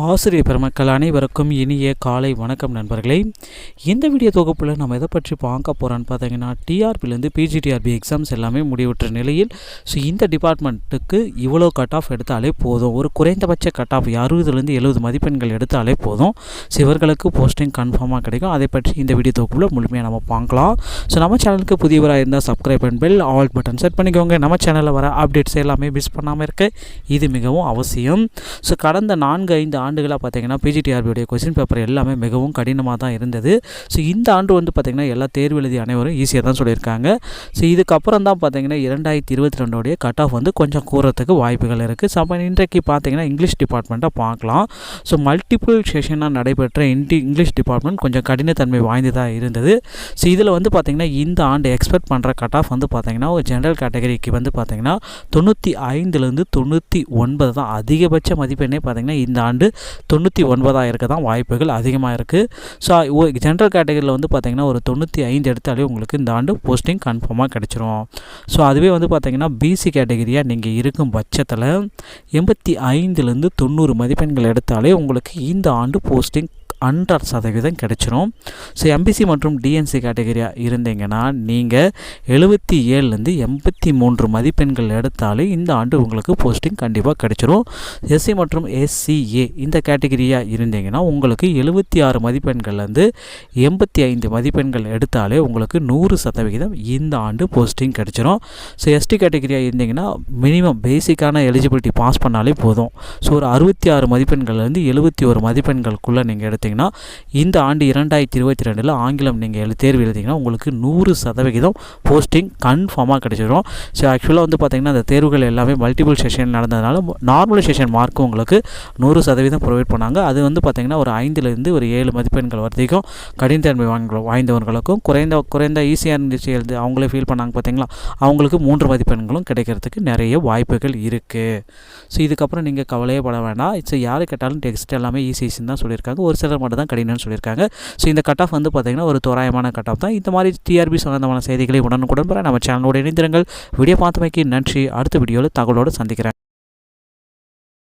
ஆசிரியர் பெருமக்கள் அனைவருக்கும் இனிய காலை வணக்கம் நண்பர்களே. இந்த வீடியோ தொகுப்பில் நம்ம எதை பற்றி பார்க்க போகிறோன்னு பார்த்தீங்கன்னா, டிஆர்பிலேருந்து பிஜிடிஆர்பி எக்ஸாம்ஸ் எல்லாமே முடிவுற்ற நிலையில் இந்த டிபார்ட்மெண்ட்டுக்கு இவ்வளோ கட் ஆஃப் எடுத்தாலே போதும், ஒரு குறைந்தபட்ச கட் ஆஃப் 60லேருந்து 70 மதிப்பெண்கள் எடுத்தாலே போதும், இவர்களுக்கு போஸ்டிங் கன்ஃபார்மாக கிடைக்கும். அதை பற்றி இந்த வீடியோ தொகுப்பில் முழுமையாக நம்ம பார்க்கலாம். நம்ம சேனலுக்கு புதியவராக இருந்தால் சப்ஸ்கிரைப் பண்ணி பெல் ஆல் பட்டன் செட் பண்ணிக்கோங்க. நம்ம சேனலில் வர அப்டேட்ஸ் எல்லாமே மிஸ் பண்ணாமல் இருக்க இது மிகவும் அவசியம். கடந்த 4-5 ஆண்டுகளாக பார்த்தீங்கன்னா பிஜிடிஆர்பியோடைய கொஸ்டின் பேப்பர் எல்லாமே மிகவும் கடினமாக தான் இருந்தது. இந்த ஆண்டு வந்து பார்த்திங்கன்னா எல்லா தேர்வு எழுதி அனைவரும் ஈஸியாக தான் சொல்லியிருக்காங்க. இதுக்கப்புறம் தான் பார்த்தீங்கன்னா 2022 கட் ஆஃப் வந்து கொஞ்சம் கூறத்துக்கு வாய்ப்புகள் இருக்குது. அப்போ இன்றைக்கு பார்த்தீங்கன்னா இங்கிலீஷ் டிபார்ட்மெண்ட்டை பார்க்கலாம். மல்டிபிள் செஷனாக நடைபெற்ற இங்கிலீஷ் டிபார்ட்மெண்ட் கொஞ்சம் கடினத்தன்மை வாய்ந்ததாக இருந்தது. இதில் வந்து பார்த்திங்கன்னா இந்த ஆண்டு எக்ஸ்பெக்ட் பண்ணுற கட் ஆஃப் வந்து பார்த்திங்கன்னா ஒரு ஜென்ரல் கேட்டகரிக்கு வந்து பார்த்திங்கன்னா 95லேருந்து 99 தான் அதிகபட்ச மதிப்பெண்ணே பார்த்திங்கன்னா இந்த ஆண்டு 99 இருக்க தான் வாய்ப்புகள் அதிகமாக இருக்குது. ஜென்ரல் கேட்டகரியில் வந்து பார்த்திங்கன்னா ஒரு 95 எடுத்தாலே உங்களுக்கு இந்த ஆண்டு போஸ்டிங் கன்ஃபார்மாக கிடச்சிரும். அதுவே வந்து பார்த்திங்கன்னா பிசி கேட்டகரியாக நீங்கள் இருக்கும் பட்சத்தில் 85லேருந்து 90 மதிப்பெண்கள் எடுத்தாலே உங்களுக்கு இந்த ஆண்டு போஸ்டிங் 100% கிடைச்சிரும். எம்பிசி மற்றும் டிஎன்சி கேட்டகரியாக இருந்தீங்கன்னா நீங்கள் 77லேருந்து 83 மதிப்பெண்கள் எடுத்தாலே இந்த ஆண்டு உங்களுக்கு போஸ்டிங் கண்டிப்பாக கிடைச்சிரும். எஸ்சி மற்றும் எஸ்சிஏ இந்த கேட்டகரியாக இருந்தீங்கன்னா உங்களுக்கு 76 மதிப்பெண்கள்லேருந்து 85 மதிப்பெண்கள் எடுத்தாலே உங்களுக்கு 100% இந்த ஆண்டு போஸ்டிங் கிடைச்சிரும். எஸ்டி கேட்டகரியாக இருந்தீங்கன்னா மினிமம் பேசிக்கான எலிஜிபிலிட்டி பாஸ் பண்ணாலே போதும். ஒரு 66 மதிப்பெண்கள்லேருந்து 71 மதிப்பெண்களுக்குள்ளே நீங்கள் எடுத்தீங்கன்னா இந்த ஆண்டு 2022 ஆங்கிலம் நீங்கள் தேர்வு எழுதிங்கன்னா உங்களுக்கு 100% போஸ்டிங் கன்ஃபார்மாக கிடைச்சிடும். ஆக்சுவலாக வந்து பார்த்திங்கன்னா அந்த தேர்வுகள் எல்லாமே மல்டிபிள் செஷன் நடந்ததுனால நார்மல் செஷன் மார்க்கும் உங்களுக்கு 100% ப்ரொவைட் பண்ணாங்க. அது வந்து பார்த்திங்கன்னா ஒரு 5லேருந்து ஒரு 7 மதிப்பெண்கள் வரைக்கும் கடினத்தன்மை வாய்ந்தவர்களுக்கும் குறைந்த ஈஸியாக இருந்துச்சு எழுது அவங்களே ஃபீல் பண்ணாங்க பார்த்திங்களா, அவங்களுக்கு 3 மதிப்பெண்களும் கிடைக்கிறதுக்கு நிறைய வாய்ப்புகள் இருக்குது. இதுக்கப்புறம் நீங்கள் கவலையே பட வேண்டாம். யார் கேட்டாலும் டெக்ஸ்ட் எல்லாமே ஈஸின்னு தான் சொல்லியிருக்காங்க. ஒரு சிலர் மட்டும் தான் கடினம்னு சொல்லியிருக்காங்க. இந்த கட் ஆஃப் வந்து பார்த்திங்கன்னா ஒரு தோராயமான கட் ஆஃப் தான். இந்த மாதிரி டிஆர்பி சம்பந்தமான செய்திகளை உடனுக்குடன் பெற நம்ம சேனலோடு இணைந்திருங்கள். வீடியோ பார்த்தமைக்கு நன்றி. அடுத்த வீடியோவில் தகவலோடு சந்திக்கிறேன்.